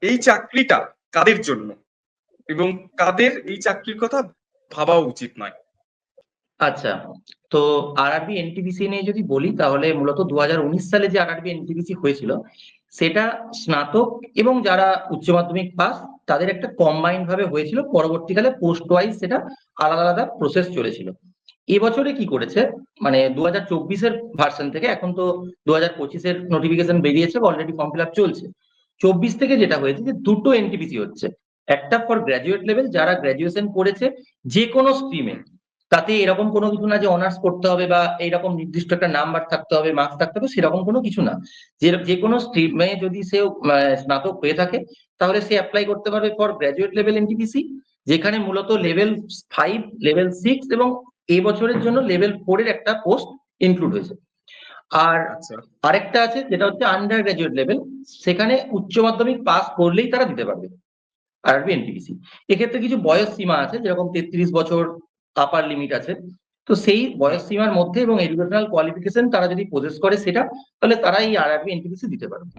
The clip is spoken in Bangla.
এই চাকরিটা কাদের জন্য এবং কাদের এই চাকরির কথা ভাবা উচিত নয়? আচ্ছা, তো আরআরবি এনটিপিসি নিয়ে যদি বলি তাহলে মূলত 2019 সালে যে আরআরবি এনটিপিসি হয়েছিল সেটা স্নাতক এবং যারা উচ্চ মাধ্যমিক পাস তাদের একটা কম্বাইন্ড ভাবে হয়েছিল। পরবর্তীকালে পোস্ট ওয়াইজ সেটা আলাদা আলাদা প্রসেস চলেছিল। এবছরে কি করেছে, মানে 2024-এর ভার্সন থেকে, এখন তো 2025-এর নোটিফিকেশন বেরিয়েছে, অলরেডি ফর্ম ফিল আপ চলছে। 24 থেকে যেটা হয়েছে যে দুটো এনটিপিসি হচ্ছে। একটা ফর গ্র্যাজুয়েট লেভেল, যারা গ্র্যাজুয়েশন করেছে যে কোনো স্ট্রিমে, তাতে এরকম কোনো কিছু না যে অনার্স করতে হবে বা এরকম নির্দিষ্ট একটা নাম্বার থাকতে হবে, মার্কস থাকতে হবে, সেরকম কোনো কিছু না। যে যে কোনো স্ট্রিমে যদি সে স্নাতক হয়ে থাকে তাহলে সে অ্যাপ্লাই করতে পারবে ফর গ্র্যাজুয়েট লেভেল এনটিপিসি, যেখানে মূলত লেভেল 5, লেভেল 6 এবং এই বছরের জন্য লেভেল 4 এর একটা পোস্ট ইনক্লুড হয়েছে। আর আচ্ছা, আরেকটা আছে যেটা হচ্ছে আন্ডার গ্রাজুয়েট লেভেল, সেখানে উচ্চ মাধ্যমিক পাস করলেই তারা দিতে পারবে আরআরবি এনটিপিসি। এক্ষেত্রে কিছু বয়স সীমা আছে, যেরকম 33 বছর আপার লিমিট আছে। তো সেই বয়স সীমার মধ্যে এবং এডুকেশনাল কোয়ালিফিকেশন তারা যদি পজেস করে সেটা, তাহলে তারা এই আরআরবি এনটিপিসি দিতে পারবে।